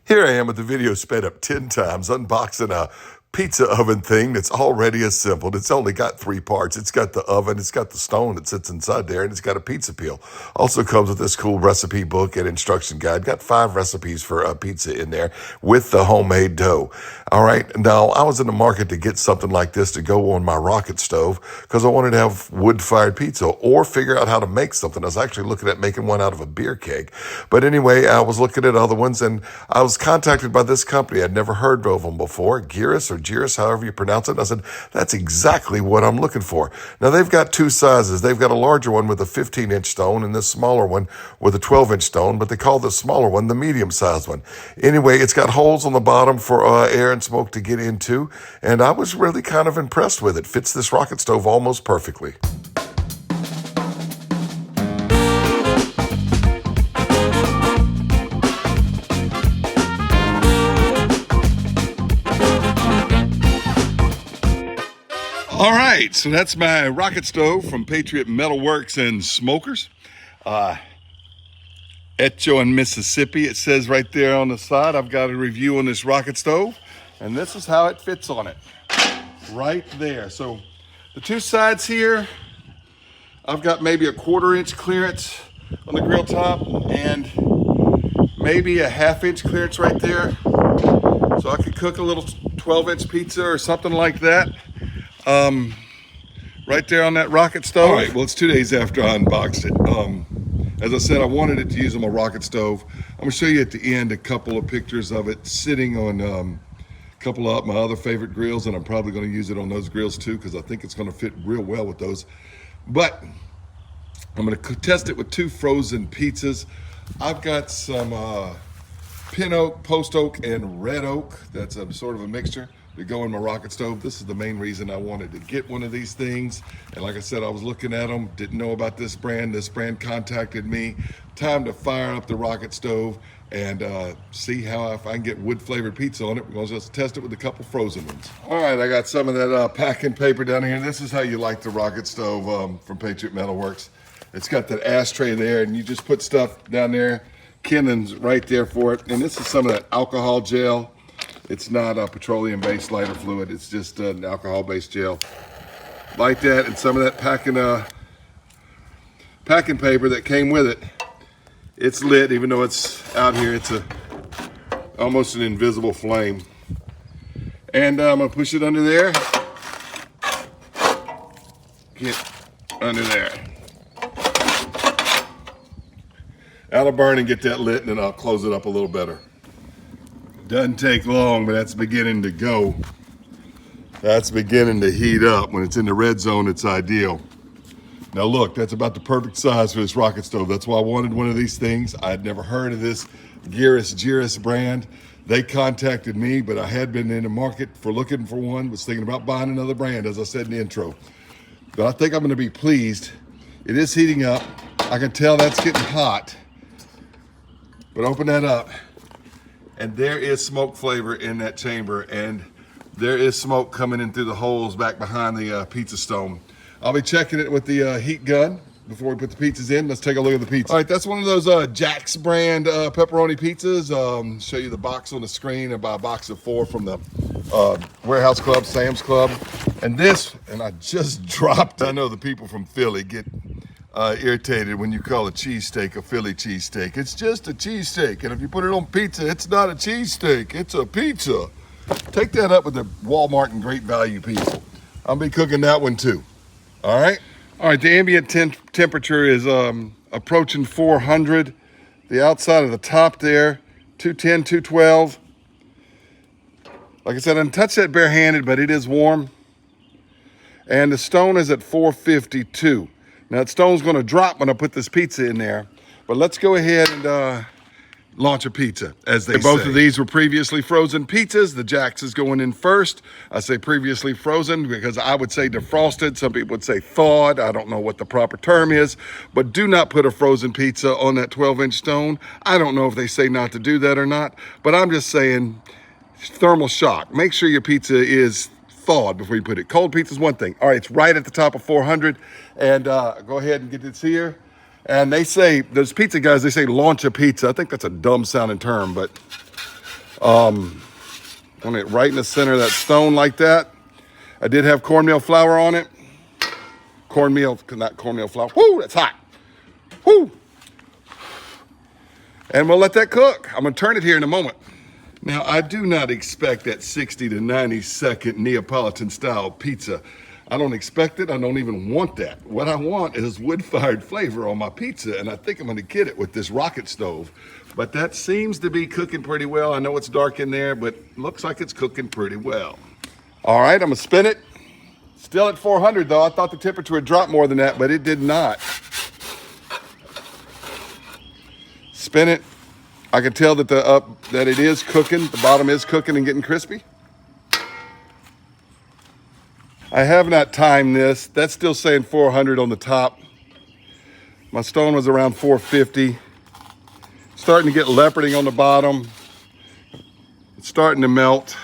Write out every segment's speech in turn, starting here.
Here I am with the video sped up 10 times unboxing a pizza oven thing that's already assembled. It's only got 3 parts. It's got the oven, it's got the stone that sits inside there, and it's got a pizza peel. Also comes with this cool recipe book and instruction guide. Got 5 recipes for a pizza in there with the homemade dough. All right, now I was in the market to get something like this to go on my rocket stove because I wanted to have wood-fired pizza or figure out how to make something. I was actually looking at making one out of a beer keg. But anyway, I was looking at other ones, and I was contacted by this company. I'd never heard of them before, Geras, however you pronounce it. And I said, that's exactly what I'm looking for. Now, they've got 2 sizes. They've got a larger one with a 15-inch stone and this smaller one with a 12-inch stone, but they call the smaller one the medium-sized one. Anyway, it's got holes on the bottom for air and smoke to get into, and I was really kind of impressed with it. Fits this rocket stove almost perfectly. All right, so that's my rocket stove from Patriot Metalworks and Smokers. Echo in Mississippi, it says right there on the side. I've got a review on this rocket stove, and this is how it fits on it. Right there. So the 2 sides here, I've got maybe a 1/4 inch clearance on the grill top and maybe a 1/2 inch clearance right there. So I could cook a little 12-inch pizza or something like that. Right there on that rocket stove. All right, well, it's 2 days after I unboxed it. As I said, I wanted it to use on my rocket stove. I'm gonna show you at the end a couple of pictures of it sitting on a couple of my other favorite grills, and I'm probably gonna use it on those grills too, because I think it's gonna fit real well with those. But I'm gonna test it with 2 frozen pizzas. I've got some pin oak, post oak, and red oak. That's a sort of a mixture to go in my rocket stove. This is the main reason I wanted to get one of these things. And like I said, I was looking at them, didn't know about this brand. This brand contacted me. Time to fire up the rocket stove and see how if I can get wood flavored pizza on it. We're gonna just test it with a couple frozen ones. All right, I got some of that packing paper down here. This is how you like the rocket stove from Patriot Metalworks. It's got that ashtray there, and you just put stuff down there. Kennon's right there for it. And this is some of that alcohol gel. It's not a petroleum-based lighter fluid. It's just an alcohol-based gel. Like that, and some of that packing paper that came with it. It's lit, even though it's out here. It's almost an invisible flame. And I'm gonna push it under there. Get under there. That'll burn and get that lit, and then I'll close it up a little better. Doesn't take long, but that's beginning to go. That's beginning to heat up. When it's in the red zone, it's ideal. Now look, that's about the perfect size for this rocket stove. That's why I wanted one of these things. I had never heard of this Geras brand. They contacted me, but I had been in the market for looking for one, was thinking about buying another brand, as I said in the intro. But I think I'm gonna be pleased. It is heating up. I can tell that's getting hot. But open that up. And there is smoke flavor in that chamber, and there is smoke coming in through the holes back behind the pizza stone. I'll be checking it with the heat gun before we put the pizzas in. Let's take a look at the pizza. All right, that's one of those Jack's brand pepperoni pizzas. Show you the box on the screen. I buy a box of 4 from the Warehouse Club, Sam's Club. And this, and I just dropped it. I know the people from Philly get irritated when you call a cheesesteak a Philly cheesesteak. It's just a cheesesteak, and if you put it on pizza, it's not a cheesesteak, it's a pizza. Take that up with the Walmart and Great Value people. I'll be cooking that one too. All right? All right, the ambient temperature is approaching 400. The outside of the top there, 210, 212. Like I said, I didn't touch that barehanded, but it is warm. And the stone is at 452. Now, that stone's gonna drop when I put this pizza in there, but let's go ahead and launch a pizza, as they say. Both of these were previously frozen pizzas. The Jack's is going in first. I say previously frozen because I would say defrosted. Some people would say thawed. I don't know what the proper term is, but do not put a frozen pizza on that 12-inch stone. I don't know if they say not to do that or not, but I'm just saying thermal shock. Make sure your pizza is thawed before you put it. Cold pizza is one thing. All right, it's right at the top of 400. And go ahead and get this here. And they say, those pizza guys, they say launch a pizza. I think that's a dumb sounding term, but Want it right in the center of that stone like that. I did have cornmeal flour on it. Cornmeal, not cornmeal flour. Woo, that's hot. Woo. And we'll let that cook. I'm gonna turn it here in a moment. Now, I do not expect that 60 to 90 second Neapolitan style pizza. I don't expect it. I don't even want that. What I want is wood-fired flavor on my pizza, and I think I'm gonna get it with this rocket stove. But that seems to be cooking pretty well. I know it's dark in there, but looks like it's cooking pretty well. All right, I'm gonna spin it. Still at 400 though. I thought the temperature would drop more than that, but it did not. Spin it. I can tell that that it is cooking. The bottom is cooking and getting crispy. I have not timed this. That's still saying 400 on the top. My stone was around 450. Starting to get leoparding on the bottom. It's starting to melt.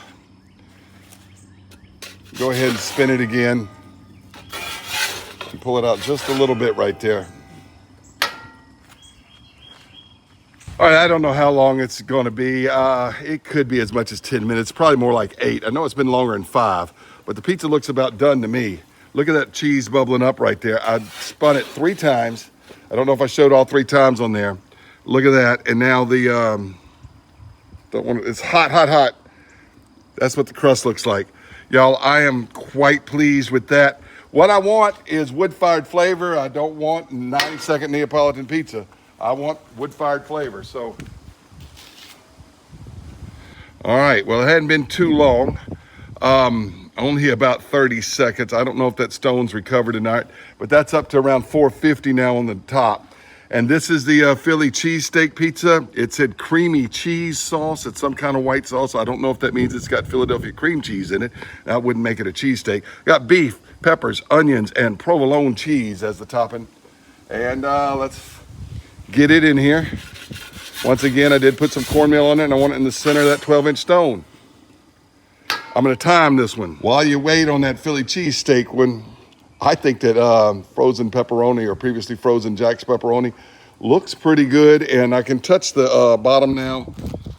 Go ahead and spin it again. And pull it out just a little bit right there. All right, I don't know how long it's going to be. It could be as much as 10 minutes, probably more like 8. I know it's been longer than 5, but the pizza looks about done to me. Look at that cheese bubbling up right there. I spun it 3 times. I don't know if I showed all 3 times on there. Look at that. And now it's hot, hot, hot. That's what the crust looks like. Y'all, I am quite pleased with that. What I want is wood-fired flavor. I don't want 90-second Neapolitan pizza. I want wood-fired flavor, so. All right, well, it hadn't been too long. Only about 30 seconds. I don't know if that stone's recovered or not, but that's up to around 450 now on the top. And this is the Philly cheesesteak pizza. It said creamy cheese sauce. It's some kind of white sauce. I don't know if that means it's got Philadelphia cream cheese in it. That wouldn't make it a cheesesteak. Got beef, peppers, onions, and provolone cheese as the topping. And let's get it in here. Once again, I did put some cornmeal on it, and I want it in the center of that 12-inch stone. I'm gonna time this one. While you wait on that Philly cheesesteak one, I think that frozen pepperoni or previously frozen Jack's pepperoni looks pretty good, and I can touch the bottom now.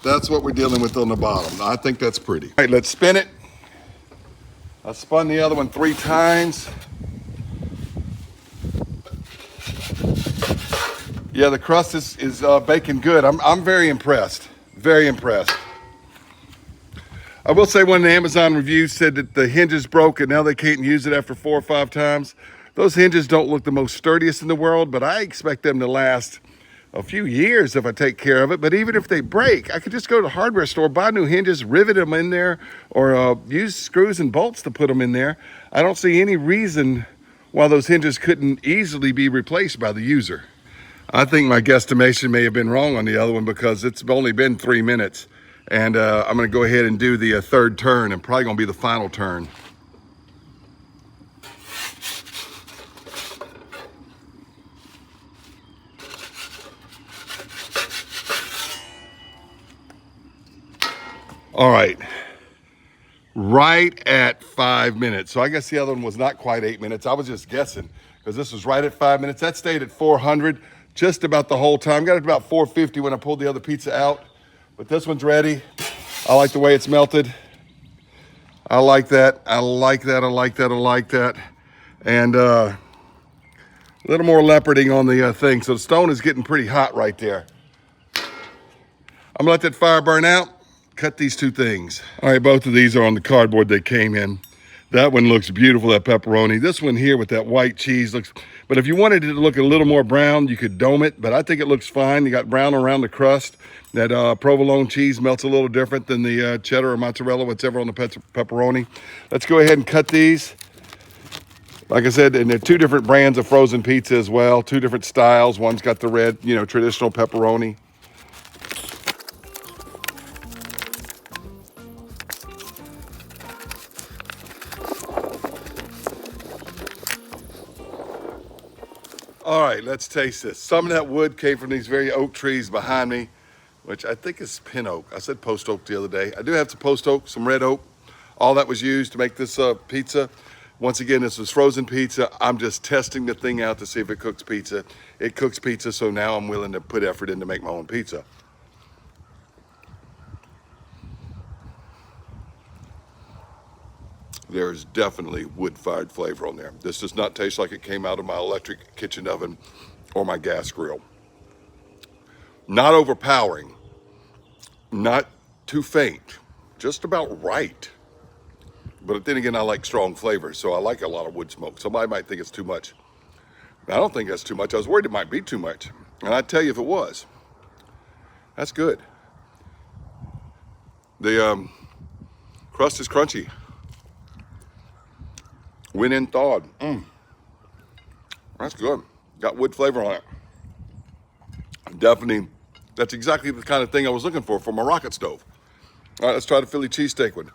That's what we're dealing with on the bottom. I think that's pretty. All right, let's spin it. I spun the other one 3 times. Yeah, the crust is baking good. I'm very impressed. Very impressed. I will say one of the Amazon reviews said that the hinges broke and now they can't use it after 4 or 5 times. Those hinges don't look the most sturdiest in the world, but I expect them to last a few years if I take care of it. But even if they break, I could just go to the hardware store, buy new hinges, rivet them in there, or use screws and bolts to put them in there. I don't see any reason why those hinges couldn't easily be replaced by the user. I think my guesstimation may have been wrong on the other one because it's only been 3 minutes. And I'm gonna go ahead and do the 3rd turn, and probably gonna be the final turn. All right, right at 5 minutes. So I guess the other one was not quite 8 minutes. I was just guessing because this was right at 5 minutes. That stayed at 400 just about the whole time. Got it about 450 when I pulled the other pizza out. But this one's ready. I like the way it's melted. I like that. I like that. I like that. I like that. And a little more leoparding on the thing. So the stone is getting pretty hot right there. I'm gonna let that fire burn out. Cut these 2 things. All right, both of these are on the cardboard they came in. That one looks beautiful, that pepperoni. This one here with that white cheese looks, but if you wanted it to look a little more brown, you could dome it, but I think it looks fine. You got brown around the crust. That provolone cheese melts a little different than the cheddar or mozzarella, whatever on the pepperoni. Let's go ahead and cut these. Like I said, and they're 2 different brands of frozen pizza as well, 2 different styles. One's got the red, traditional pepperoni. All right, let's taste this. Some of that wood came from these very oak trees behind me, which I think is pin oak. I said post oak the other day. I do have some post oak, some red oak. All that was used to make this pizza. Once again, this was frozen pizza. I'm just testing the thing out to see if it cooks pizza. It cooks pizza, so now I'm willing to put effort in to make my own pizza. there's definitely wood-fired flavor on there. This does not taste like it came out of my electric kitchen oven or my gas grill. Not overpowering, not too faint, just about right. But then again, I like strong flavors, so I like a lot of wood smoke. Somebody might think it's too much. I don't think that's too much. I was worried it might be too much. And I'd tell you if it was. That's good. The crust is crunchy. Went in thawed. That's good. Got wood flavor on it. Definitely, that's exactly the kind of thing I was looking for my rocket stove. All right, let's try the Philly cheesesteak one.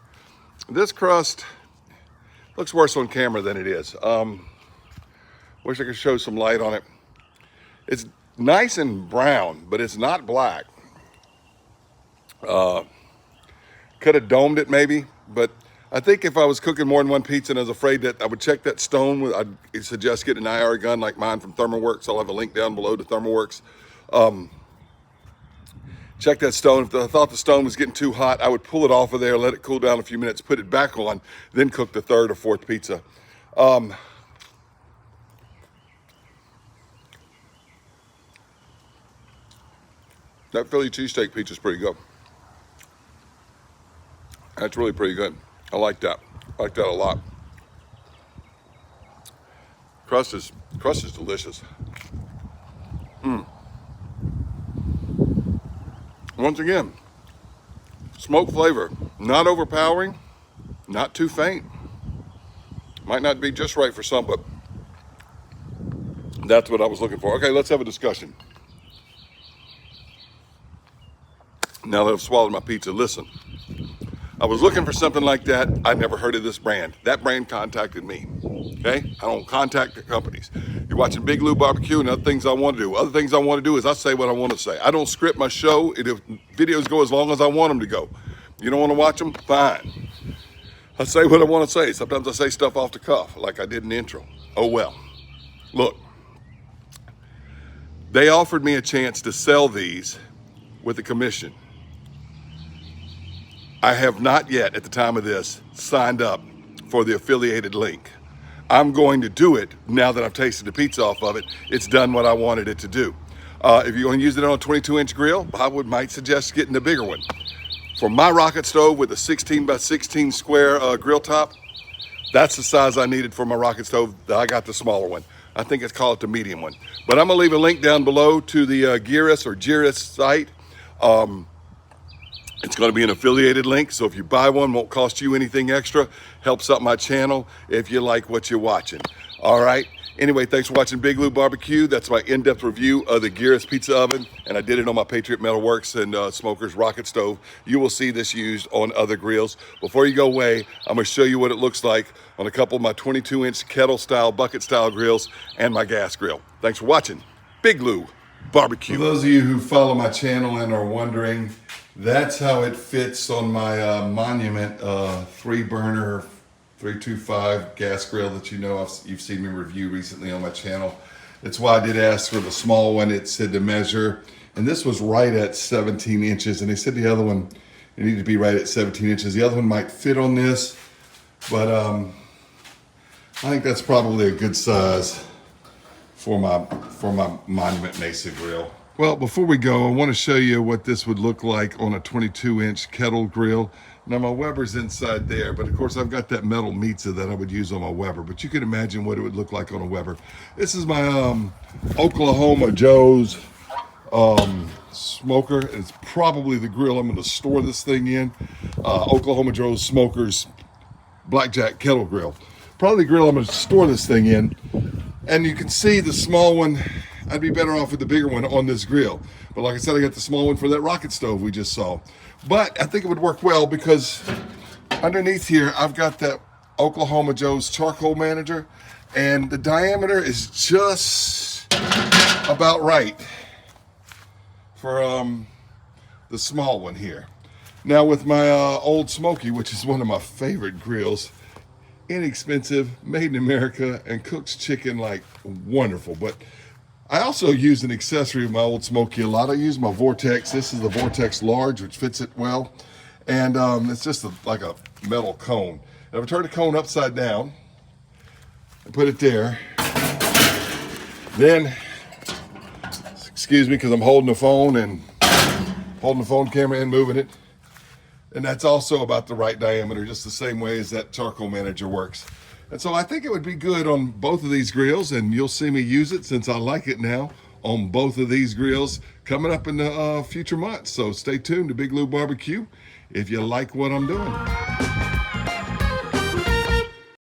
This crust looks worse on camera than it is. Wish I could show some light on it. It's nice and brown, but it's not black. Could have domed it maybe, but I think if I was cooking more than one pizza and I was afraid that I would check that stone, I'd suggest getting an IR gun like mine from Thermalworks. I'll have a link down below to Thermalworks. Check that stone. If I thought the stone was getting too hot, I would pull it off of there, let it cool down a few minutes, put it back on, then cook the third or fourth pizza. That Philly cheesesteak pizza is pretty good. That's really pretty good. I like that. I like that a lot. Crust is delicious. Once again, smoke flavor, not overpowering, not too faint. Might not be just right for some, but that's what I was looking for. Okay, let's have a discussion. Now that I've swallowed my pizza, listen. I was looking for something like that. I never heard of this brand. That brand contacted me. Okay? I don't contact the companies. You're watching Big Lou Barbecue and other things I want to do. Other things I want to do is I say what I want to say. I don't script my show. If videos go as long as I want them to go. You don't want to watch them? Fine. I say what I want to say. Sometimes I say stuff off the cuff, like I did in the intro. Oh well. Look. They offered me a chance to sell these with a commission. I have not yet, at the time of this, signed up for the affiliated link. I'm going to do it now that I've tasted the pizza off of it. It's done what I wanted it to do. If you're going to use it on a 22-inch grill, I might suggest getting the bigger one. For my rocket stove with a 16 by 16 square grill top, that's the size I needed for my rocket stove. I got the smaller one. I think it's called the medium one. But I'm going to leave a link down below to the Geras site. It's going to be an affiliated link, so if you buy one, won't cost you anything extra. Helps out my channel if you like what you're watching. All right. Anyway, thanks for watching Big Lou Barbecue. That's my in-depth review of the Geras pizza oven, and I did it on my Patriot Metalworks and Smokers rocket stove. You will see this used on other grills. Before you go away, I'm going to show you what it looks like on a couple of my 22-inch kettle-style, bucket-style grills and my gas grill. Thanks for watching Big Lou Barbecue. For those of you who follow my channel and are wondering, that's how it fits on my Monument 3-burner 325 gas grill that you've seen me review recently on my channel. That's why I did ask for the small one. It said to measure, and this was right at 17 inches, and they said the other one, it needed to be right at 17 inches. The other one might fit on this, but I think that's probably a good size for my Monument Mesa grill. Well, before we go, I want to show you what this would look like on a 22-inch kettle grill. Now, my Weber's inside there, but of course, I've got that metal Mesa that I would use on my Weber, but you can imagine what it would look like on a Weber. This is my Oklahoma Joe's smoker. It's probably the grill I'm going to store this thing in. Oklahoma Joe's Smokers Blackjack Kettle Grill. Probably the grill I'm going to store this thing in. And you can see the small one, I'd be better off with the bigger one on this grill. But like I said, I got the small one for that rocket stove we just saw. But I think it would work well because underneath here, I've got that Oklahoma Joe's charcoal manager, and the diameter is just about right for the small one here. Now with my Old Smoky, which is one of my favorite grills, inexpensive, made in America, and cooks chicken like wonderful. But I also use an accessory of my Old Smoky a lot. I use my Vortex. This is the Vortex Large, which fits it well. And it's just like a metal cone. It Now, if I turn the cone upside down and put it there, then, excuse me, because I'm holding the phone camera and moving it. And that's also about the right diameter, just the same way as that charcoal manager works. And so I think it would be good on both of these grills, and you'll see me use it since I like it now on both of these grills coming up in the future months. So stay tuned to Big Lou Barbecue if you like what I'm doing.